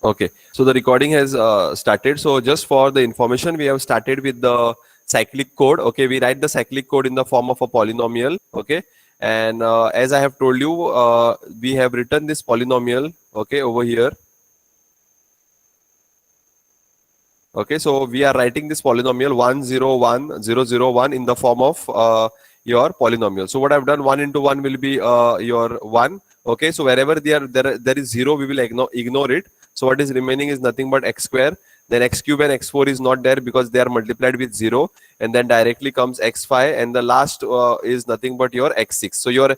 Okay, so the recording has started. So just for the information, we have started with the cyclic code. Okay, we write the cyclic code in the form of a polynomial. Okay, and as I have told you, we have written this polynomial. Okay, over here. Okay, so we are writing this polynomial 101,001 in the form of your polynomial. So what I've done, 1 into 1 will be your 1. Okay, so wherever there is 0, we will ignore it. So what is remaining is nothing but x square. Then x cube and x4 is not there because they are multiplied with 0. And then directly comes x5. And the last is nothing but your x6. So your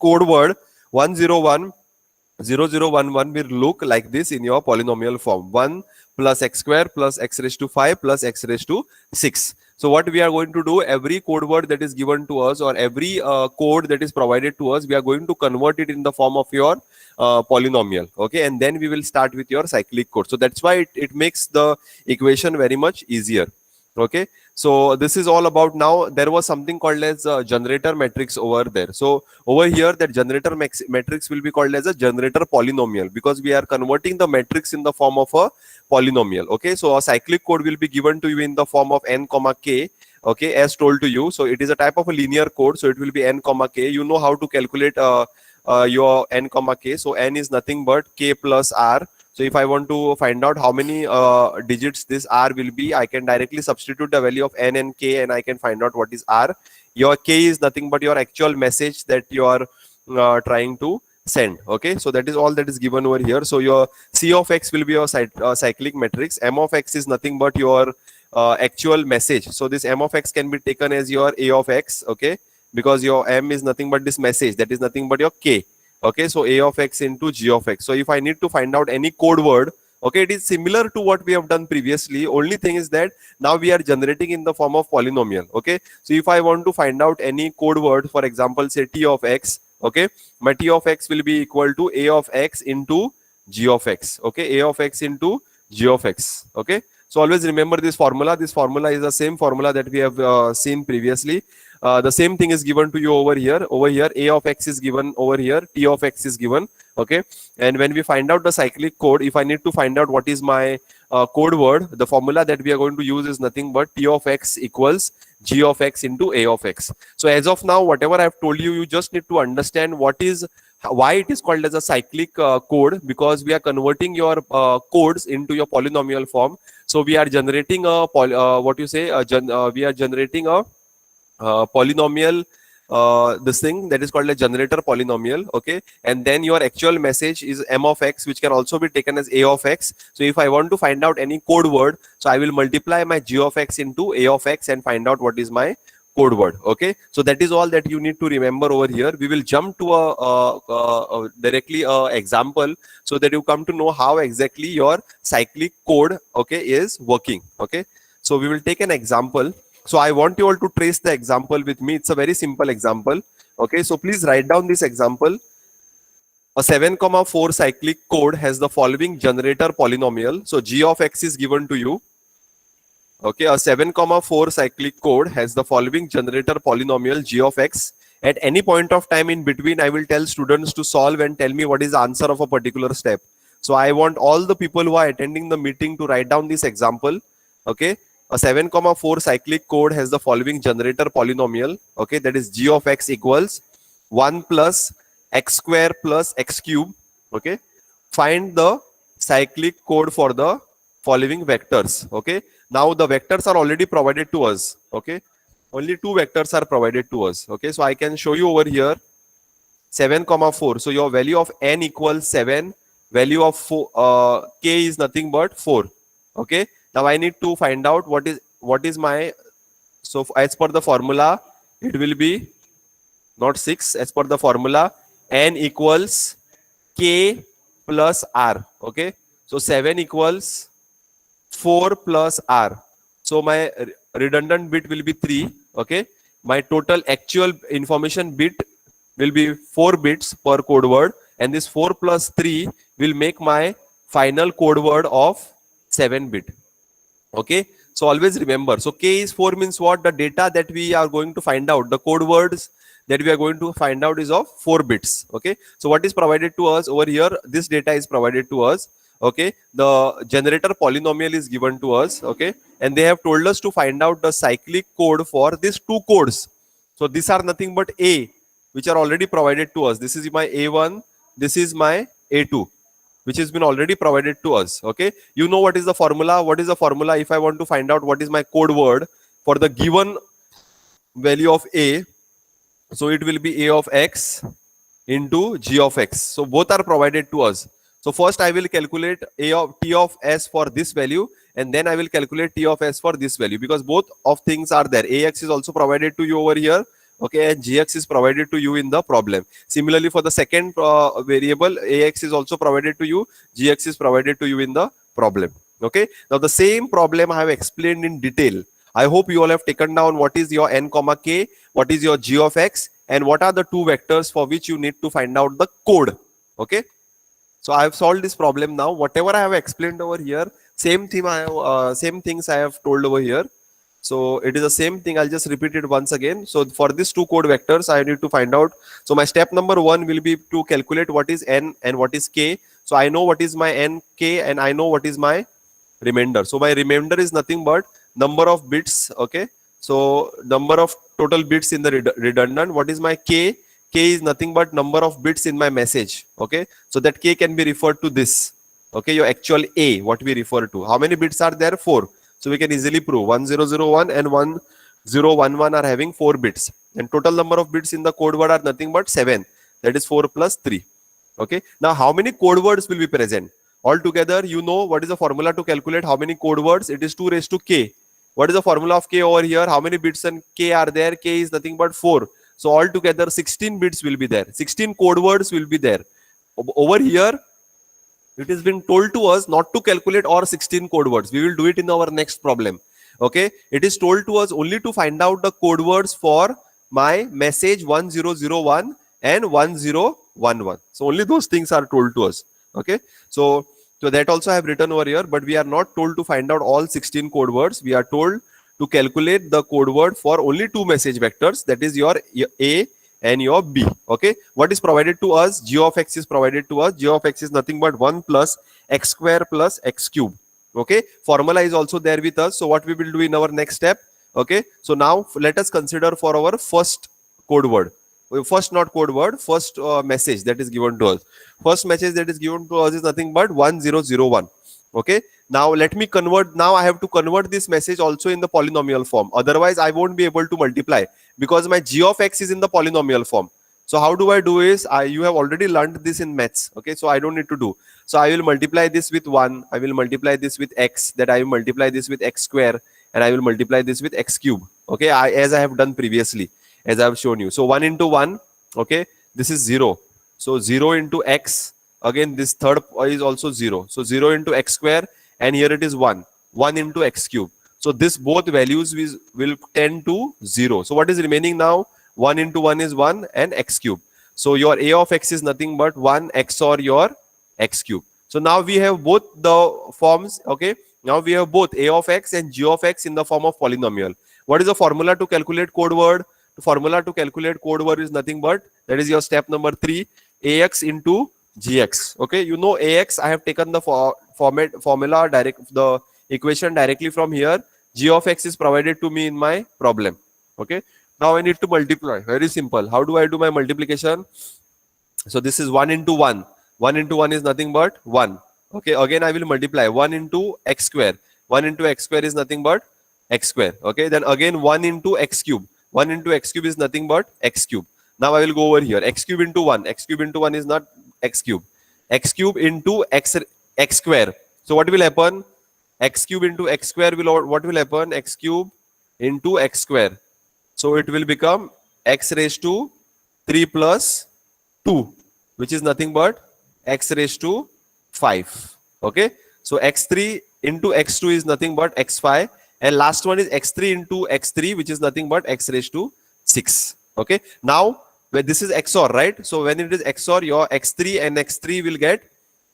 code word 101,011 will look like this in your polynomial form. 1 plus x square plus x raised to 5 plus x raised to 6. So what we are going to do, every code word that is given to us, or every code that is provided to us, we are going to convert it in the form of your polynomial. Okay, and then we will start with your cyclic code. So that's why it makes the equation very much easier. Okay, so this is all about. Now there was something called as generator matrix over there. So over here, that generator matrix will be called as a generator polynomial, because we are converting the matrix in the form of a polynomial. Okay, so a cyclic code will be given to you in the form of n comma k. Okay, as told to you. So it is a type of a linear code. So it will be n comma k. You know how to calculate your n comma k. So n is nothing but k plus r. So if I want to find out how many digits this r will be, I can directly substitute the value of n and k, and I can find out what is r. Your k is nothing but your actual message that you are trying to send. Okay, so that is all that is given over here. So your c of x will be your cyclic matrix. M of x is nothing but your actual message. So this m of x can be taken as your a of x. Okay, because your m is nothing but this message, that is nothing but your k. Okay, so a of x into g of x. So if I need to find out any code word, okay, it is similar to what we have done previously. Only thing is that now we are generating in the form of polynomial. Okay, so if I want to find out any code word, for example, say t of x, okay, my t of x will be equal to a of x into g of x. Okay, a of x into g of x. Okay, so always remember this formula. This formula is the same formula that we have seen previously. The same thing is given to you over here. Over here, a of x is given over here, t of x is given. Okay, and when we find out the cyclic code, if I need to find out what is my code word, the formula that we are going to use is nothing but t of x equals g of x into a of x. So as of now, whatever I have told you, you just need to understand why it is called as a cyclic code, because we are converting your codes into your polynomial form. So we are generating a we are generating a polynomial, this thing that is called a generator polynomial. Okay, and then your actual message is m of x, which can also be taken as a of x. So if I want to find out any code word, so I will multiply my g of x into a of x and find out what is my code word. Okay, so that is all that you need to remember over here. We will jump to directly a example, so that you come to know how exactly your cyclic code, okay, is working. Okay, so we will take an example. So I want you all to trace the example with me. It's a very simple example. Okay, so please write down this example. A 7,4 cyclic code has the following generator polynomial. So g of x is given to you. Okay, a 7,4 cyclic code has the following generator polynomial g of x. At any point of time in between, I will tell students to solve and tell me what is the answer of a particular step. So I want all the people who are attending the meeting to write down this example. Okay, a 7,4 cyclic code has the following generator polynomial. Okay, that is g of x equals 1 plus x square plus x cube. Okay, find the cyclic code for the following vectors. Okay, now the vectors are already provided to us. Okay, only two vectors are provided to us. Okay, so I can show you over here 7,4. So your value of n equals 7, value of k is nothing but 4. Okay, now I need to find out what is my, so as per the formula, it will be not 6. As per the formula, n equals k plus r. Okay, so 7 equals 4 plus r. So my redundant bit will be 3. Okay, my total actual information bit will be 4 bits per code word, and this 4 plus 3 will make my final code word of 7 bit. Okay, so always remember, so k is 4 means what? The data that we are going to find out, the code words that we are going to find out is of 4 bits. Okay, so what is provided to us over here? This data is provided to us. Okay, the generator polynomial is given to us. Okay, and they have told us to find out the cyclic code for these two codes. So these are nothing but A, which are already provided to us. This is my A1, this is my A2, which has been already provided to us. Okay, you know what is the formula? What is the formula if I want to find out what is my code word for the given value of A? So it will be A of X into G of X. So both are provided to us. So first I will calculate A of T of S for this value, and then I will calculate T of S for this value, because both of things are there. AX is also provided to you over here. Okay, and GX is provided to you in the problem. Similarly, for the second variable, AX is also provided to you, GX is provided to you in the problem. Okay, now the same problem I have explained in detail. I hope you all have taken down what is your n comma k, what is your g of x, and what are the two vectors for which you need to find out the code. Okay, so I have solved this problem now. Whatever I have explained over here, same thing I have, same things I have told over here. So it is the same thing. I'll just repeat it once again. So for these two code vectors, I need to find out. So my step number one will be to calculate what is n and what is k. So I know what is my n, k, and I know what is my remainder. So my remainder is nothing but number of bits. Okay, so number of total bits in the redundant. What is my k? K is nothing but number of bits in my message. Okay, so that k can be referred to this. Okay, your actual A, what we refer to. How many bits are there? 4. So we can easily prove 1001 and 1011 are having 4 bits, and total number of bits in the code word are nothing but 7. That is 4 plus 3. Okay, now how many code words will be present? Altogether, you know what is the formula to calculate how many code words? It is 2 raised to k. What is the formula of k over here? How many bits and k are there? K is nothing but 4. So altogether 16 bits will be there. 16 code words will be there. Over here, it has been told to us not to calculate all 16 code words. We will do it in our next problem. Okay, it is told to us only to find out the code words for my message 1001 and 1011. So only those things are told to us. Okay, so that also I have written over here, but we are not told to find out all 16 code words. We are told to calculate the code word for only two message vectors, that is your A and your B. Okay, what is provided to us? G of X is provided to us. G of X is nothing but 1 plus x square plus x cube. Okay, formula is also there with us. So what we will do in our next step? Okay, so now let us consider for our first code word. First, not code word, first message that is given to us. First message that is given to us is nothing but 1001. Okay, now let me convert. Now I have to convert this message also in the polynomial form. Otherwise, I won't be able to multiply because my g of x is in the polynomial form. So how do I do is, you have already learned this in maths. Okay, so I don't need to do. So I will multiply this with 1. I will multiply this with x. That I will multiply this with x square, and I will multiply this with x cube. Okay, as I have done previously, as I have shown you. So 1 into 1. Okay, this is 0. So 0 into x. Again, this third is also 0. So 0 into x square, and here it is 1. 1 into x cube. So this both values will tend to 0. So what is remaining now? 1 into 1 is 1 and x cube. So your A of x is nothing but 1 XOR your x cube. So now we have both the forms. Okay, now we have both A of x and G of x in the form of polynomial. What is the formula to calculate code word? The formula to calculate code word is nothing but, that is your step number 3, AX into GX. Okay, you know AX, I have taken the formula the equation directly from here. G of x is provided to me in my problem. Okay, now I need to multiply. Very simple. How do I do my multiplication? So this is 1 into 1. 1 into 1 is nothing but 1. Okay, again I will multiply 1 into x square. 1 into x square is nothing but x square. Okay, then again 1 into x cube. 1 into x cube is nothing but x cube. Now I will go over here. X cube into 1. X cube into 1 is not x cube. X cube into x square. So what will happen? X cube into x square will, what will happen? X cube into x square. So it will become x raised to 3 plus 2, which is nothing but x raised to 5. Okay, so x3 into x2 is nothing but x5, and last one is x3 into x3, which is nothing but x raised to 6. Okay, now when this is XOR, right? So when it is XOR, your x3 and x3 will get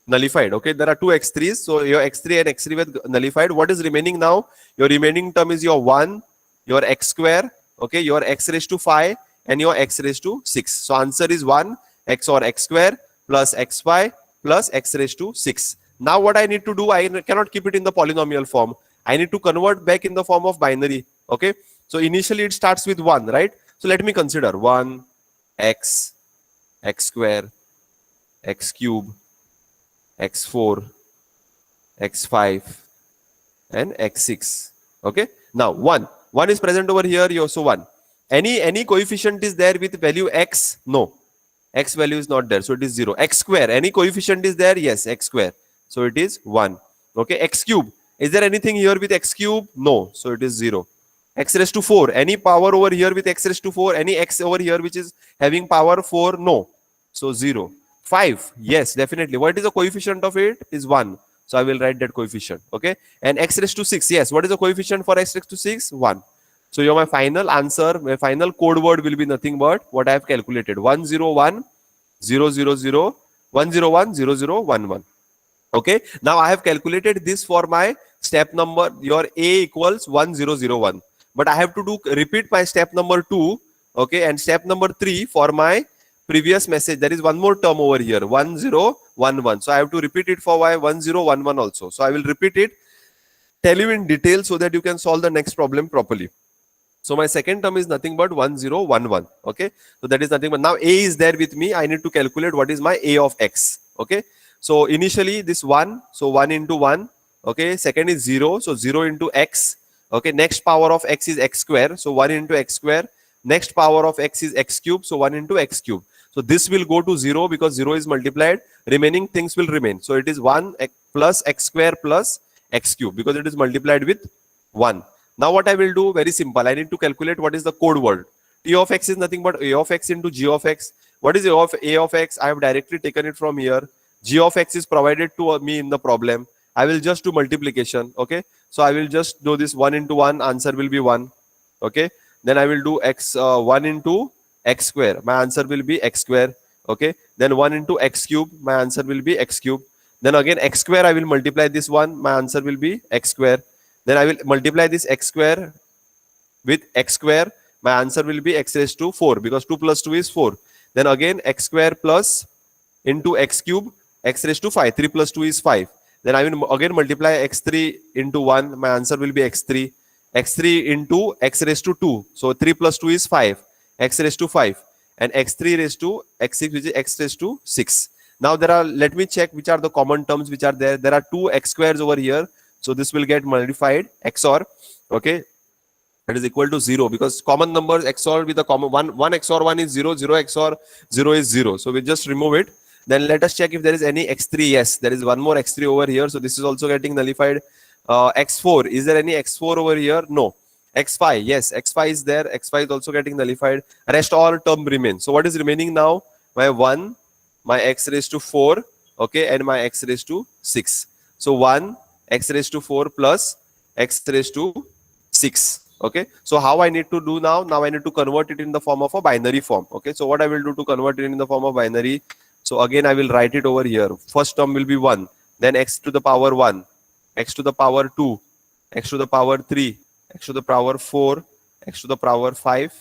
nullified. Okay, there are two x3s, so your x3 and x3 will nullified. What is remaining now? Your remaining term is your 1, your x square, okay, your x raised to 5, and your x raised to 6. So answer is 1 XOR x square plus x5 plus x raised to 6. Now what I need to do, I cannot keep it in the polynomial form. I need to convert back in the form of binary. Okay. So initially it starts with 1, right? So let me consider 1, x, x square, x cube, x4, x5, and x6. Okay. Now 1 is present over here. You also 1. Any coefficient is there with value x? No. X value is not there, so it is 0. X square, any coefficient is there? Yes, x square. So it is 1. Okay, x cube. Is there anything here with x cube? No, so it is 0. X raised to 4. Any power over here with x raised to 4? Any x over here which is having power 4? No. So 0. 5. Yes, definitely. What is the coefficient of it? Is 1. So I will write that coefficient. Okay. And x raised to 6. Yes. What is the coefficient for x raised to 6? 1. So your my final answer, my final code word will be nothing but what I have calculated. 101 000 101 0011. Okay. Now I have calculated this for my step number. Your A equals 1001. But I have to do repeat my step number 2. Okay. And step number 3 for my previous message. There is one more term over here, 1011. So I have to repeat it for my 1011 also. So I will repeat it, tell you in detail so that you can solve the next problem properly. So my second term is nothing but 1011. Okay. So that is nothing but now A is there with me. I need to calculate what is my A of x. Okay. So initially this 1. So 1 into 1. Okay. Second is 0. So 0 into x. Okay. Next power of x is x square. So 1 into x square. Next power of x is x cube. So 1 into x cube. So this will go to 0 because 0 is multiplied. Remaining things will remain. So it is 1 plus x square plus x cube because it is multiplied with 1. Now what I will do, very simple. I need to calculate what is the code word. T of x is nothing but a of x into g of x. What is a of x? I have directly taken it from here. G of x is provided to me in the problem. I will just do multiplication. Okay. So I will just do this 1 into 1. Answer will be 1. Okay. Then I will do x 1 into x square. My answer will be x square. Okay. Then 1 into x cube. My answer will be x cube. Then again x square. I will multiply this one. My answer will be x square. Then I will multiply this x square with x square. My answer will be x raised to 4 because 2 plus 2 is 4. Then again x square plus into x cube, x raised to 5. 3 plus 2 is 5. Then I will again multiply x3 into 1. My answer will be x3. x3 into x raised to 2. So 3 plus 2 is 5. X raised to 5. And x3 raised to x6, which is x raised to 6. Now there are, let me check which are the common terms which are there. There are 2 x squares over here. So this will get modified XOR. Okay. That is equal to 0 because common numbers XOR with the common 1 XOR 1 is 0, 0 XOR 0 is 0. So we just remove it. Then let us check if there is any x3. Yes, there is one more x3 over here. So this is also getting nullified. X4. Is there any x4 over here? No. X5. Yes, X5 is there. X5 is also getting nullified. Rest all term remain. So what is remaining now? My 1, my x raised to 4. Okay. And my x raised to 6. So 1 x raised to 4 plus x raised to 6. Okay. So how I need to do now? Now I need to convert it in the form of a binary form. Okay. So what I will do to convert it in the form of binary? So again, I will write it over here. First term will be 1. Then x to the power 1, x to the power 2, x to the power 3, x to the power 4, x to the power 5,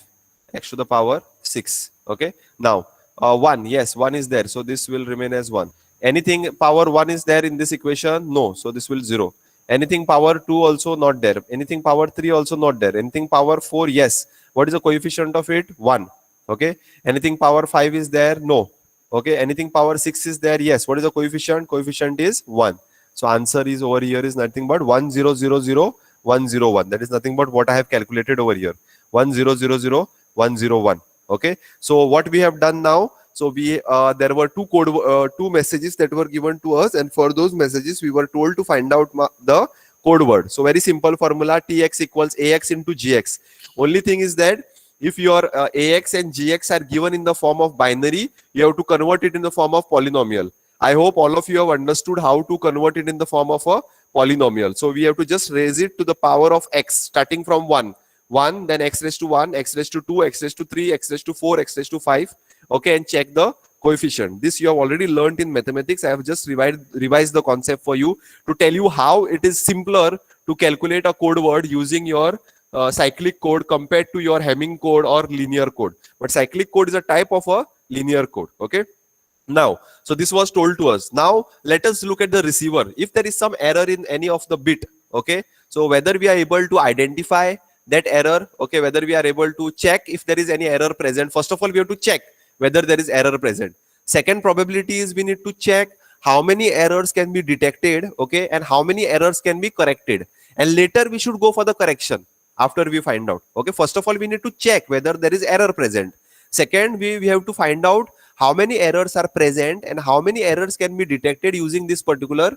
x to the power 6. Okay. Now 1. Yes, 1 is there. So this will remain as 1. Anything power 1 is there in this equation? No. So this will 0. Anything power 2 also not there. Anything power 3 also not there. Anything power 4? Yes. What is the coefficient of it? 1. Okay. Anything power 5 is there? No. Okay. Anything power 6 is there? Yes. What is the coefficient? Coefficient is 1. So answer is over here is nothing but 1000101. That is nothing but what I have calculated over here. 1000101. Okay. So what we have done now? So we there were two messages that were given to us, and for those messages we were told to find out the code word. So very simple formula: tx equals ax into gx. Only thing is that if your ax and gx are given in the form of binary, you have to convert it in the form of polynomial. I hope all of you have understood how to convert it in the form of a polynomial. So we have to just raise it to the power of x, starting from 1, then x raised to 1, x raised to 2, x raised to 3, x raised to 4, x raised to 5. Okay, and check the coefficient. This you have already learned in mathematics. I have just revised the concept for you to tell you how it is simpler to calculate a code word using your cyclic code compared to your Hamming code or linear code. But cyclic code is a type of a linear code. Okay. Now, so this was told to us. Now, let us look at the receiver. If there is some error in any of the bit, okay, so whether we are able to identify that error, okay, whether we are able to check if there is any error present. First of all, we have to check whether there is error present. Second probability is we need to check how many errors can be detected, okay, and how many errors can be corrected. And later we should go for the correction after we find out. Okay, first of all, we need to check whether there is error present. Second, we have to find out how many errors are present and how many errors can be detected using this particular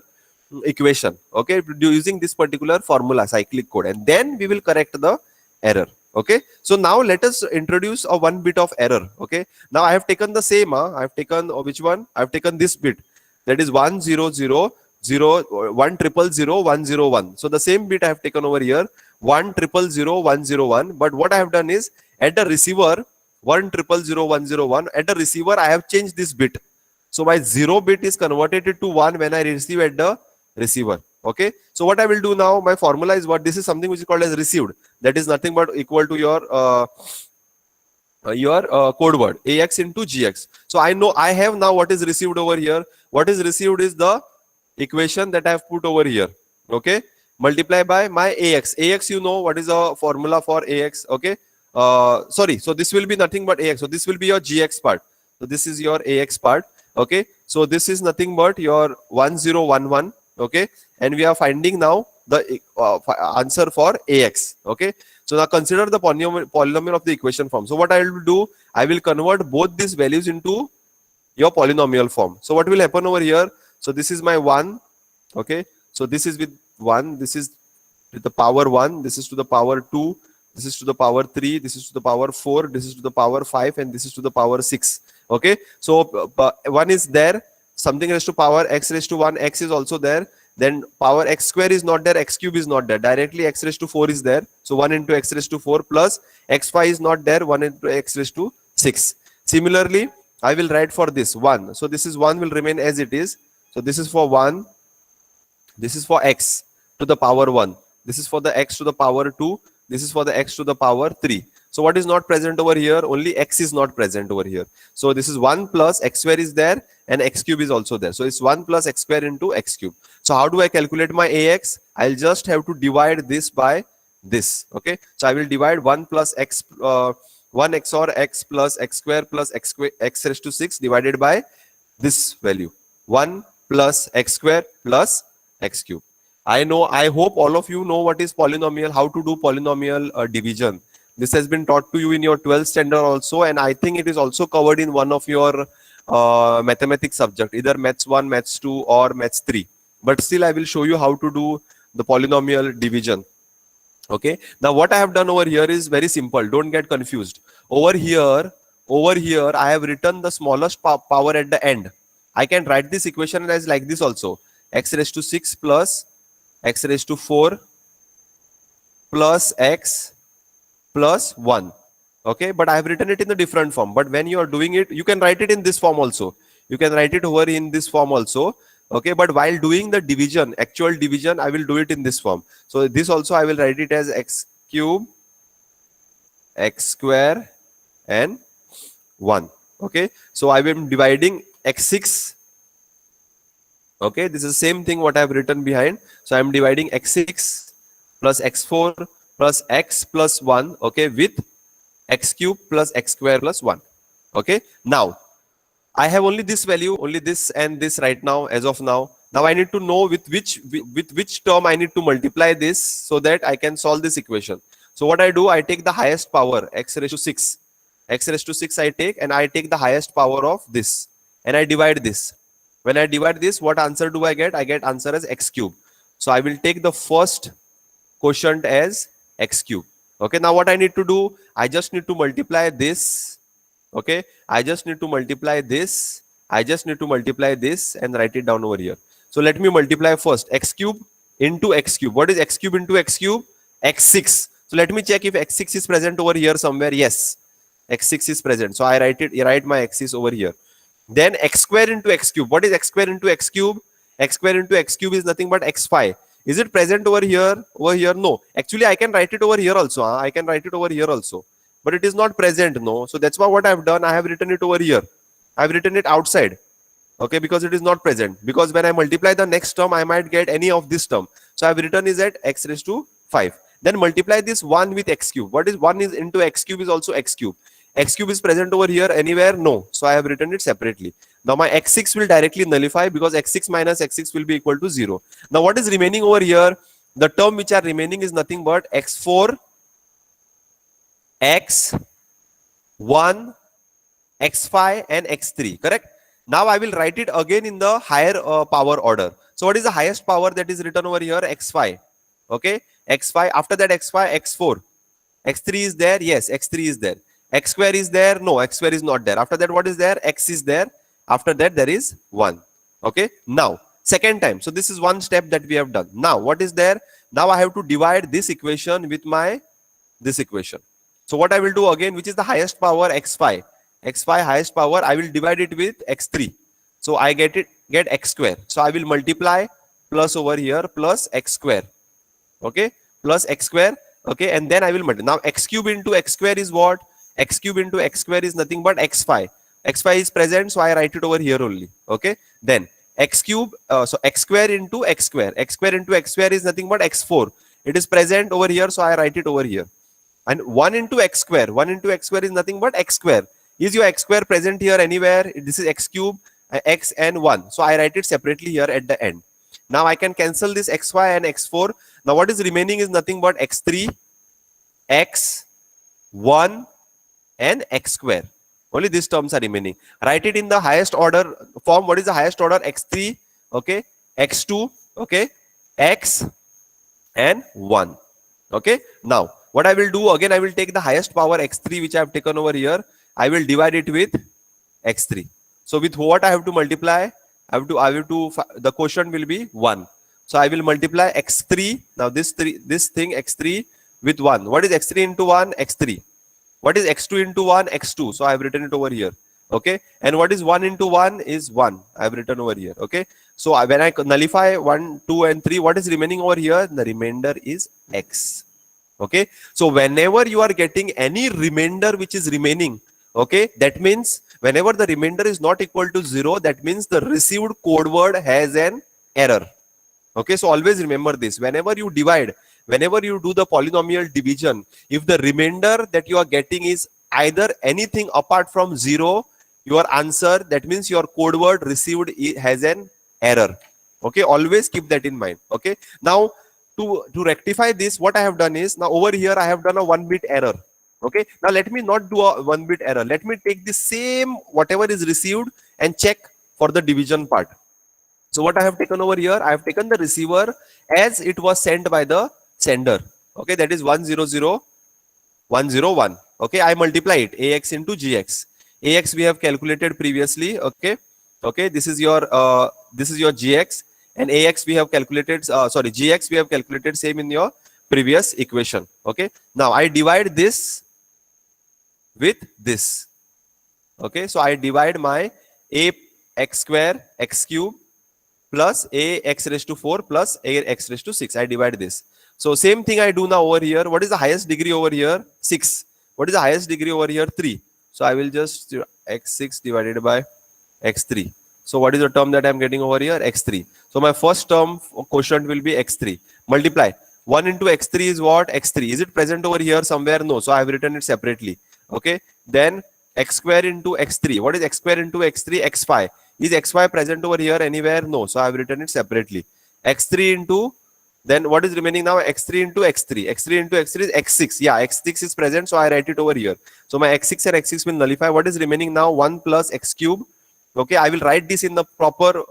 equation, okay, using this particular formula, cyclic code, and then we will correct the error. Okay, so now let us introduce a one bit of error. Okay, now I have taken the same, I have taken which one? I have taken this bit, that is 10001000101. So the same bit I have taken over here, 1000101. But what I have done is, at the receiver 1000101, at the receiver I have changed this bit. So my 0 bit is converted to 1 when I receive at the receiver. Okay, so what I will do now, my formula is what? This is something which is called as received. That is nothing but equal to your code word AX into GX. So I know I have now what is received over here. What is received is the equation that I have put over here. Okay, multiply by my AX. AX, you know what is the formula for AX? Okay, sorry, so this will be nothing but AX. So this will be your GX part. So this is your AX part. Okay, so this is nothing but your 1011. Okay, and we are finding now the answer for AX. Okay, so now consider the polynomial of the equation form. So what I will do, I will convert both these values into your polynomial form. So what will happen over here? So this is my 1. Okay, so this is with 1, this is with the power 1, this is to the power 2, this is to the power 3, this is to the power 4, this is to the power 5, and this is to the power 6. Okay, so 1 is there, something raised to power x raised to 1, x is also there. Then power x square is not there, x cube is not there. Directly x raised to 4 is there. So 1 into x raised to 4 plus x5 is not there, 1 into x raised to 6. Similarly, I will write for this 1. So this is 1 will remain as it is. So this is for 1. This is for x to the power 1. This is for the x to the power 2. This is for the x to the power 3. So what is not present over here? Only x is not present over here. So this is 1 plus x square is there and x cube is also there. So it's 1 plus x square into x cube. So how do I calculate my AX? I'll just have to divide this by this. Okay. So I will divide 1 plus x, 1 x or x plus x square plus x raised to 6 divided by this value. 1 plus x square plus x cube. I hope all of you know what is polynomial, how to do polynomial division. This has been taught to you in your 12th standard also, and I think it is also covered in one of your mathematics subject, either maths 1, maths 2 or maths 3. But still I will show you how to do the polynomial division. Okay, now what I have done over here is very simple. Don't get confused. Over here I have written the smallest power at the end. I can write this equation as like this also. X raised to 6 plus x raised to 4 plus x plus 1. Okay, but I have written it in the different form. But when you are doing it, you can write it in this form also. You can write it over in this form also. Okay, but while doing the division, actual division, I will do it in this form. So this also I will write it as x cube, x square, and 1. Okay, so I am dividing x6. Okay, this is the same thing what I have written behind. So I am dividing x6 plus x4 plus x plus 1. Okay, with x cube plus x square plus 1. Okay, now I have only this value, only this and this right now, as of now. Now I need to know with which term I need to multiply this so that I can solve this equation. So what I do, I take the highest power, x raised to 6. X raised to 6 I take, and I take the highest power of this, and I divide this. When I divide this, what answer do I get? I get answer as x cube. So I will take the first quotient as x cube. Okay, now what I need to do, I just need to multiply this. Okay, I just need to multiply this. I just need to multiply this and write it down over here. So let me multiply first x cube into x cube. What is x cube into x cube? X6. So let me check if x6 is present over here somewhere. Yes, x6 is present. So I write my x6 over here. Then x square into x cube. What is x square into x cube? X square into x cube is nothing but x5. Is it present over here? Over here? No. Actually, I can write it over here also. I can write it over here also. But it is not present, no. So that's why what I have done, I have written it over here. I have written it outside. Okay, because it is not present. Because when I multiply the next term, I might get any of this term. So I have written is at x raised to 5. Then multiply this 1 with x cube. What is 1 is into x cube is also x cube. X cube is present over here anywhere? No. So I have written it separately. Now my x6 will directly nullify because x6 minus x6 will be equal to 0. Now what is remaining over here? The term which are remaining is nothing but x4, x1, x5 and x3, correct? Now I will write it again in the higher power order. So what is the highest power that is written over here? X5. Okay, x5. After that x5, x4. X3 is there? Yes, x3 is there. X square is there? No, x square is not there. After that, what is there? X is there. After that, there is 1. Okay, now second time. So this is one step that we have done. Now what is there? Now I have to divide this equation with my this equation. So what I will do again, which is the highest power? X5. X5 highest power, I will divide it with x3. So I get x square. So I will multiply plus over here plus x square. Okay, plus x square. Okay, and then I will multiply. Now x cube into x square is what? X cube into x square is nothing but x5. X5 is present, so I write it over here only. Okay, then x cube, so x square into x square. X square into x square is nothing but x4. It is present over here, so I write it over here. And 1 into x square. 1 into x square is nothing but x square. Is your x square present here anywhere? This is x cube, x and 1. So I write it separately here at the end. Now I can cancel this xy and x4. Now what is remaining is nothing but x3, x1 and x square. Only these terms are remaining. Write it in the highest order form. What is the highest order? X3, okay, x2, okay, x and 1. Okay, now what I will do again, I will take the highest power x3 which I have taken over here. I will divide it with x3. So with what I have to multiply? The quotient will be 1. So I will multiply x3. Now this thing x3 with 1. What is x3 into 1? X3. What is x2 into 1? X2. So I have written it over here. Okay. And what is 1 into 1 is 1. I have written over here. Okay. So when I nullify 1, 2 and 3, what is remaining over here? The remainder is x. Okay. So whenever you are getting any remainder which is remaining, okay, that means whenever the remainder is not equal to 0, that means the received code word has an error. Okay, so always remember this. Whenever you divide, whenever you do the polynomial division, if the remainder that you are getting is either anything apart from 0, your answer, that means your code word received has an error. Okay, always keep that in mind. Okay, now to rectify this, what I have done is, now over here I have done a 1-bit error. Okay, now let me not do a 1-bit error. Let me take the same whatever is received and check for the division part. So what I have taken over here, I have taken the receiver as it was sent by the sender. Okay, that is 100,101. Okay, I multiply it, ax into gx. Ax we have calculated previously. Okay, okay, this is your gx, and ax we have calculated. Gx we have calculated same in your previous equation. Okay, now I divide this with this. Okay, so I divide my a x square x cube plus a x raised to 4 plus a x raised to 6. I divide this. So same thing I do now over here. What is the highest degree over here? 6. What is the highest degree over here? 3. So I will just x6 divided by x3. So what is the term that I am getting over here? X3. So my first term quotient will be x3. Multiply. 1 into x3 is what? X3. Is it present over here somewhere? No. So I have written it separately. Okay. Then x square into x3. What is x square into x3? x5. Is xy present over here anywhere? No. So I have written it separately. X3 into, then what is remaining now? X3 into x3. X3 into x3 is x6. Yeah, x6 is present. So I write it over here. So my x6 and x6 will nullify. What is remaining now? 1 plus x cube. Okay. I will write this in the proper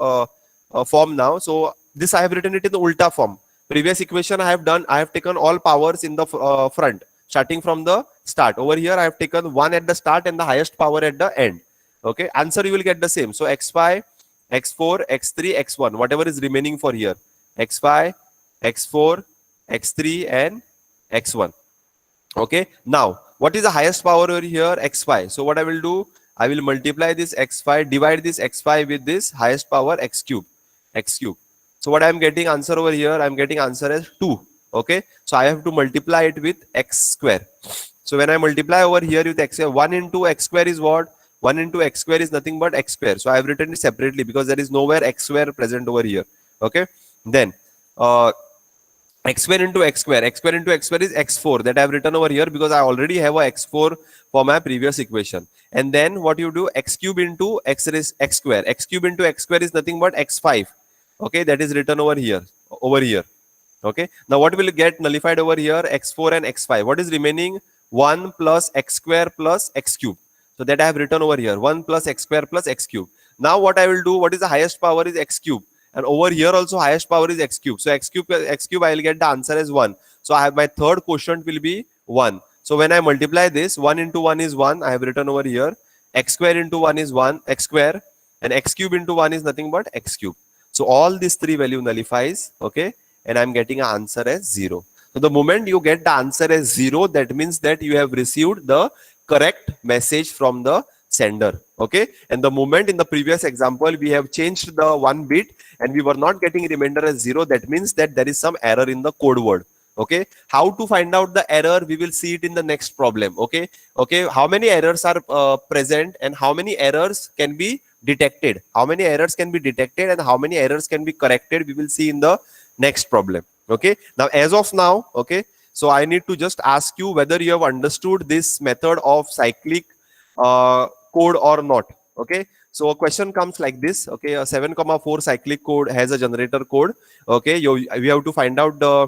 form now. So this I have written it in the ulta form. Previous equation I have taken all powers in the front, starting from the start. Over here I have taken 1 at the start and the highest power at the end. Okay, answer you will get the same. So x5, x4, x3, x1, whatever is remaining for here. x5, x4, x3 and x1. Okay, now what is the highest power over here? x5. So what I will do, I will multiply this x5, divide this x5 with this highest power x cube. So what I am getting answer over here, I am getting answer as 2. Okay, so I have to multiply it with x square. So when I multiply over here with x square, 1 into x square is what? 1 into x square is nothing but x square. So I have written it separately because there is nowhere x square present over here. Okay. Then x square into x square. X square into x square is x4 that I have written over here because I already have a x4 for my previous equation. And then what you do, x cube into x raised x square. X cube into x square is nothing but x5. Okay, that is written over here. Over here. Okay. Now what will get nullified over here? X4 and x5. What is remaining? 1 plus x square plus x cube. So that I have written over here. 1 plus x square plus x cube. Now what I will do? What is the highest power is x cube. And over here also highest power is x cube. So x cube I will get the answer as 1. So I have my third quotient will be 1. So when I multiply this, 1 into 1 is 1. I have written over here. X square into 1 is 1. X square. And x cube into 1 is nothing but x cube. So all these three value nullifies. Okay. And I'm getting an answer as 0. So the moment you get the answer as 0, that means that you have received the correct message from the sender. Okay. And the moment in the previous example, we have changed the 1 bit and we were not getting remainder as 0. That means that there is some error in the code word. Okay. How to find out the error? We will see it in the next problem. Okay. Okay. How many errors are present and how many errors can be detected? How many errors can be detected and how many errors can be corrected? We will see in the next problem. Okay. Now, as of now, okay. So I need to just ask you whether you have understood this method of cyclic code or not. Okay. So a question comes like this. Okay. A 7,4 cyclic code has a generator code. Okay. We have to find out the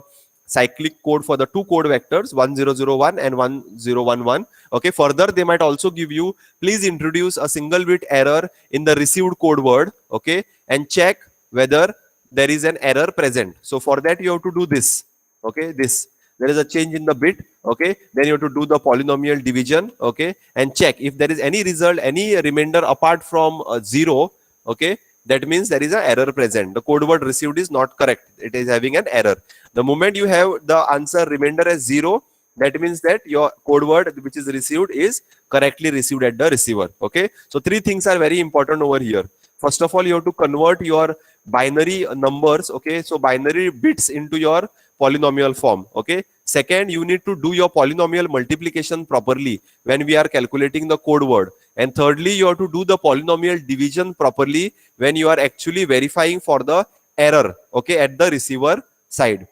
cyclic code for the two code vectors 1001 and 1011. Okay. Further, they might also give you, please introduce a single bit error in the received code word. Okay. And check whether there is an error present. So for that you have to do this. Okay. This, there is a change in the bit. Okay. Then you have to do the polynomial division. Okay. And check if there is any result, any remainder apart from 0. Okay. That means there is an error present. The code word received is not correct. It is having an error. The moment you have the answer remainder as 0, that means that your code word which is received is correctly received at the receiver. Okay. So three things are very important over here. First of all, you have to convert your binary numbers. Okay. So binary bits into your polynomial form. Okay. Second, you need to do your polynomial multiplication properly when we are calculating the code word. And thirdly, you have to do the polynomial division properly when you are actually verifying for the error. Okay. At the receiver side.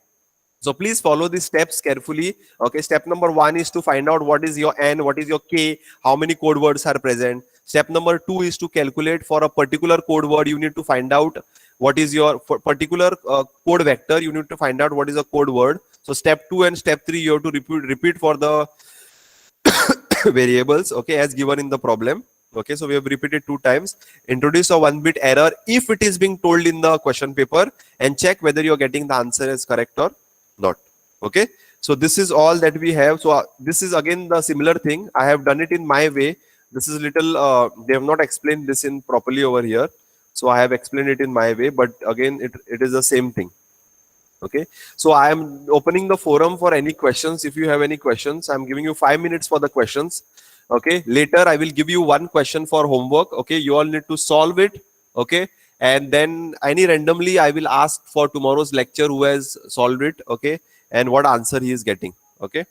So please follow these steps carefully. Okay. Step number 1 is to find out what is your n, what is your k, how many code words are present. Step number 2 is to calculate for a particular code word. You need to find out what is your particular code vector. You need to find out what is a code word. So step 2 and step 3, you have to repeat for the variables. Okay. As given in the problem. Okay. So we have repeated 2 times. Introduce a 1-bit error if it is being told in the question paper and check whether you're getting the answer is correct or not. Okay. So this is all that we have. So this is again the similar thing. I have done it in my way. This is little, they have not explained this in properly over here. So I have explained it in my way, but again, it is the same thing. Okay. So I am opening the forum for any questions. If you have any questions, I'm giving you 5 minutes for the questions. Okay. Later, I will give you one question for homework. Okay. You all need to solve it. Okay. And then any randomly, I will ask for tomorrow's lecture who has solved it. Okay. And what answer he is getting. Okay.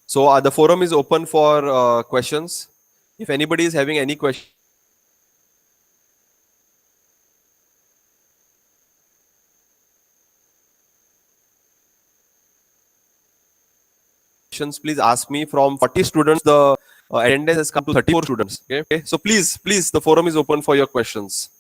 So the forum is open for questions. If anybody is having any question. Please ask me. From 40 students, the attendance has come to 34 students. Okay. So please, the forum is open for your questions.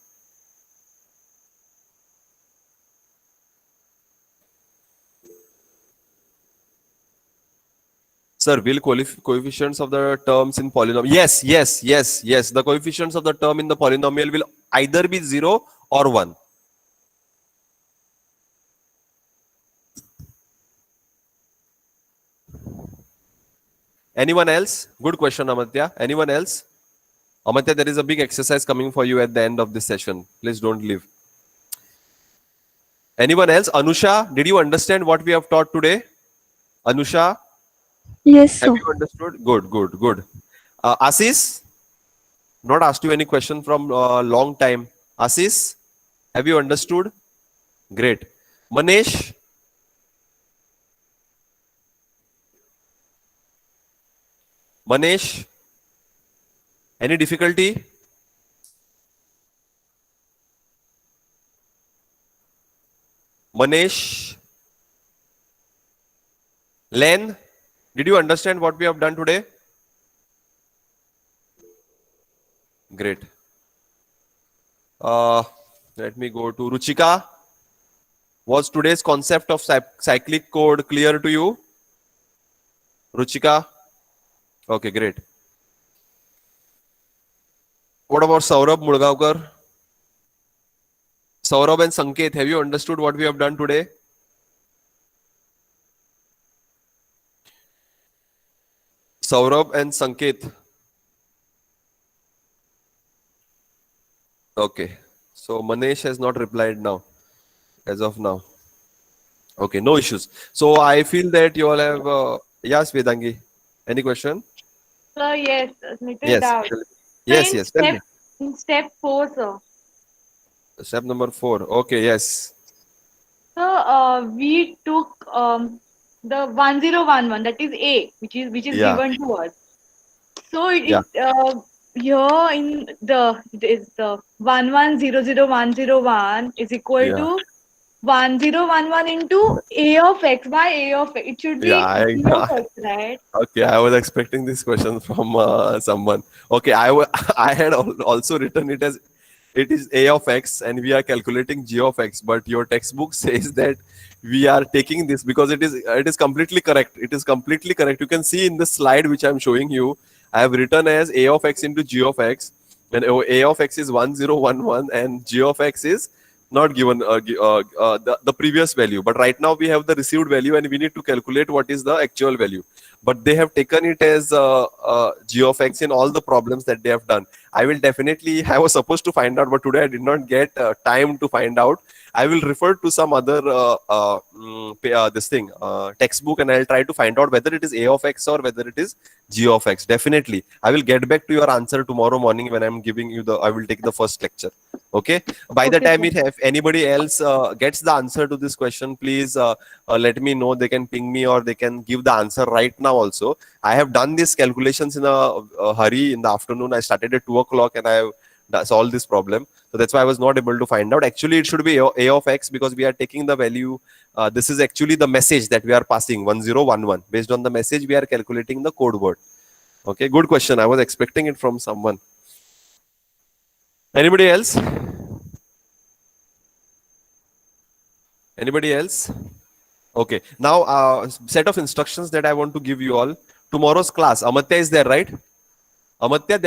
Sir, will coefficients of the terms in polynomial? Yes. The coefficients of the term in the polynomial will either be 0 or 1. Anyone else? Good question, Amatya. Anyone else? Amatya, there is a big exercise coming for you at the end of this session. Please don't leave. Anyone else? Anusha, did you understand what we have taught today? Anusha? Yes, sir. Have you understood? Good. Asis? Not asked you any question from a long time. Asis? Have you understood? Great. Manesh? Manish, any difficulty? Manish, Len, did you understand what we have done today? Great. Uh, Let me go to Ruchika. Was today's concept of cyclic code clear to you? Ruchika? Okay, great. What about Saurabh Murgaonkar? Saurabh and Sanket, have you understood what we have done today? Saurabh and Sanket. Okay. So Manish has not replied now, as of now. Okay, no issues. So I feel that you all have. Yes, Vedangi. Any question? So yes, little Yes. doubt. So Yes, yes. Tell me. in step four, sir. Step number 4. Okay, yes. So we took the 1011, that is A, which is Yeah, given to us. So yeah, here in it is the 1100 101 is equal yeah. to 1011 into A of x by A of x. It should Yeah, be G of x, right? okay, I was expecting this question from someone. Okay, I had also written it as it is a of x and we are calculating g of x, but your textbook says that we are taking this because it is completely correct. It is completely correct. You can see in the slide which I'm showing you, I have written as a of x into g of x, and a of x is 1011 and g of x is not given the previous value, but right now we have the received value and we need to calculate what is the actual value, but they have taken it as g of x in all the problems that they have done. I will definitely, I was supposed to find out, but today I did not get time to find out. I will refer to some other this thing textbook, and I'll try to find out whether it is a of x or whether it is g of x. Definitely I will get back to your answer tomorrow morning when I'm giving you the, I will take the first lecture. Okay, by the Okay, time sir. if anybody else gets the answer to this question, please let me know. They can ping me or they can give the answer right now also. I have done these calculations in a hurry in the afternoon. I started at 2 o'clock and I have solved this problem. So that's why I was not able to find out. Actually, it should be a of x because we are taking the value. This is actually the message that we are passing 1011. Based on the message, we are calculating the code word. Okay, good question. I was expecting it from someone. Anybody else? Anybody else? Okay. Now, set of instructions that I want to give you all. Tomorrow's class. Amatya is there, right? Amatya,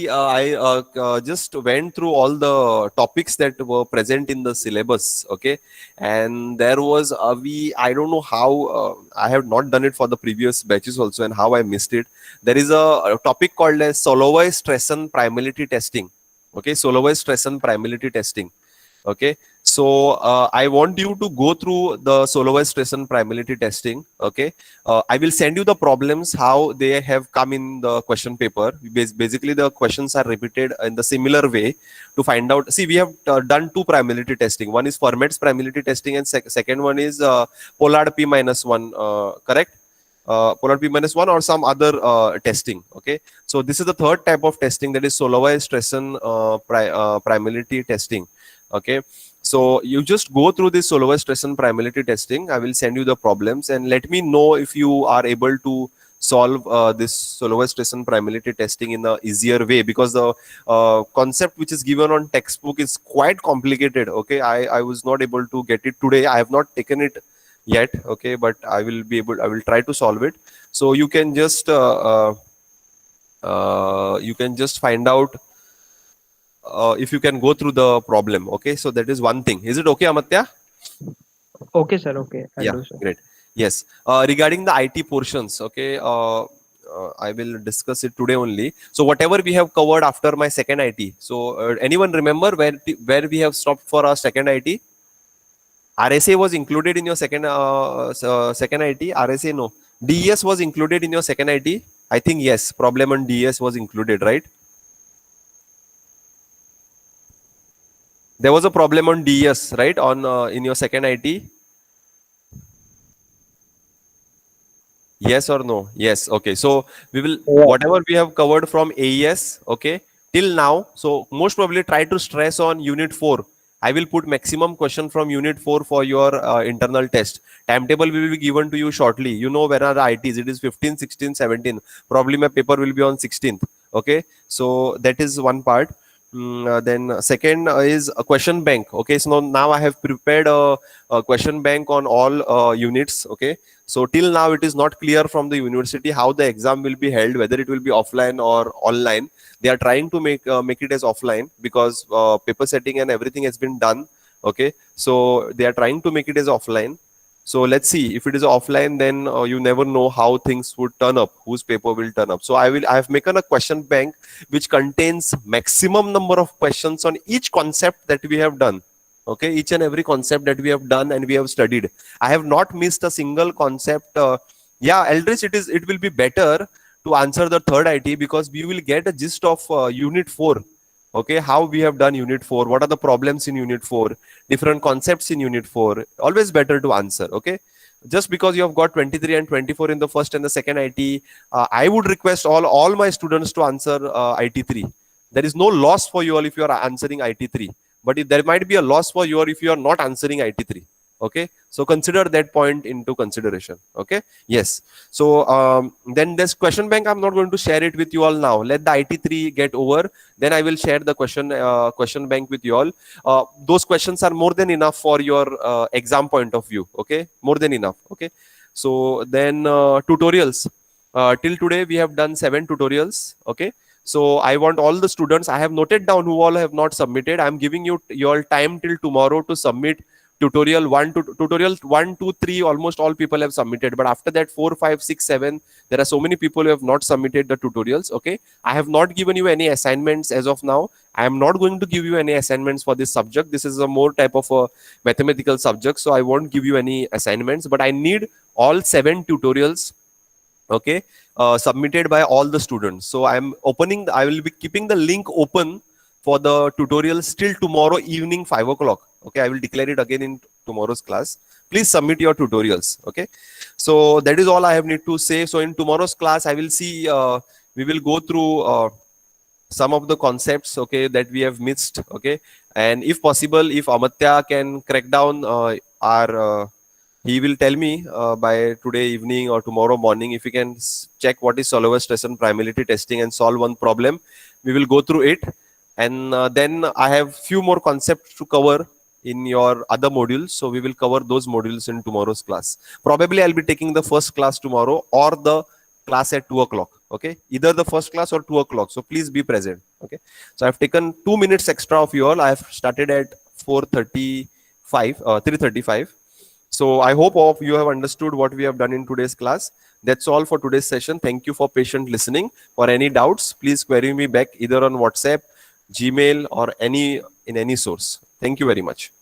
I just went through all the topics that were present in the syllabus. Okay, and there was I don't know how I have not done it for the previous batches also, and how I missed it. There is a topic called as Solovay-Stresson primality testing. Okay, Solovay-Stresson primality testing. Okay, so I want you to go through the Solovay-Stresson primality testing. Okay, I will send you the problems how they have come in the question paper. Basically, the questions are repeated in the similar way to find out. See, we have done two primality testing. One is Fermat's primality testing, and second one is Pollard P minus one. Correct? Pollard P minus one or some other testing. Okay, so this is the third type of testing, that is Solovay-Stresson primality testing. Okay, so you just go through this Solovay-Stresson primality testing. I will send you the problems and let me know if you are able to solve this Solovay-Stresson primality testing in a easier way, because the concept which is given on textbook is quite complicated. Okay, I was not able to get it today. I have not taken it yet. Okay, but I will try to solve it. So you can just find out if you can go through the problem. Okay, so that is one thing. Is it okay, Amatya? Okay, sir. Okay, I'll Yeah, do so. great. Yes, regarding the IT portions, okay, I will discuss it today only. So whatever we have covered after my second IT. So anyone remember where we have stopped for our second IT? RSA was included in your second IT. RSA, no. DES was included in your second IT. I think yes. Problem on DES was included, right? There was a problem on DES, right? On in your second IT. Yes or no? Yes. Okay. So we will, Yeah. whatever we have covered from AES, okay, till now. So most probably try to stress on unit 4. I will put maximum question from unit 4 for your internal test. Timetable will be given to you shortly. You know where are the ITs? It is 15, 16, 17. Probably my paper will be on 16th. Okay. So that is one part. Then second is a question bank. Okay. So now I have prepared a question bank on all units. Okay. So till now, it is not clear from the university how the exam will be held, whether it will be offline or online. They are trying to make it as offline because paper setting and everything has been done. Okay, so they are trying to make it as offline. So let's see if it is offline, then you never know how things would turn up, whose paper will turn up. So I have making a question bank which contains maximum number of questions on each concept that we have done. Okay, each and every concept that we have done and we have studied. I have not missed a single concept. Yeah, Eldridge, it will be better to answer the third IT because we will get a gist of unit 4. Okay, how we have done unit 4, what are the problems in unit 4, different concepts in unit 4. Always better to answer. Okay, just because you have got 23 and 24 in the first and the second IT, I would request all my students to answer IT3. There is no loss for you all if you are answering IT3, but there might be a loss for you if you are not answering IT3. Okay, so consider that point into consideration. Okay, yes. So then this question bank, I'm not going to share it with you all now. Let the IT3 get over, then I will share the question bank with you all. Those questions are more than enough for your exam point of view. Okay, more than enough. Okay, so then tutorials. Till today we have done 7 tutorials. Okay, so I want all the students, I have noted down who all have not submitted. I'm giving you your time till tomorrow to submit tutorial 1 to tutorial 1, 2, 3. Almost all people have submitted, but after that 4, 5, 6, 7, there are so many people who have not submitted the tutorials. Okay, I have not given you any assignments as of now. I am not going to give you any assignments for this subject. This is a more type of a mathematical subject, so I won't give you any assignments, but I need all 7 tutorials. Okay, submitted by all the students. So I will be keeping the link open for the tutorials till tomorrow evening 5 o'clock. Okay, I will declare it again in tomorrow's class. Please submit your tutorials. Okay, so that is all I have need to say. So in tomorrow's class, I will see, we will go through some of the concepts, okay, that we have missed. Okay, and if possible, if Amatya can crack down our he will tell me by today evening or tomorrow morning if he can check what is solver stress and primality testing and solve one problem. We will go through it, and then I have few more concepts to cover in your other modules, so we will cover those modules in tomorrow's class. Probably I'll be taking the first class tomorrow or the class at 2 o'clock. Okay, either the first class or 2 o'clock, so please be present. Okay, so I've taken 2 minutes extra of you all. I have started at 4:35 3:35. So I hope all of you have understood what we have done in today's class. That's all for today's session. Thank you for patient listening. For any doubts, please query me back either on WhatsApp, Gmail, or in any source. Thank you very much.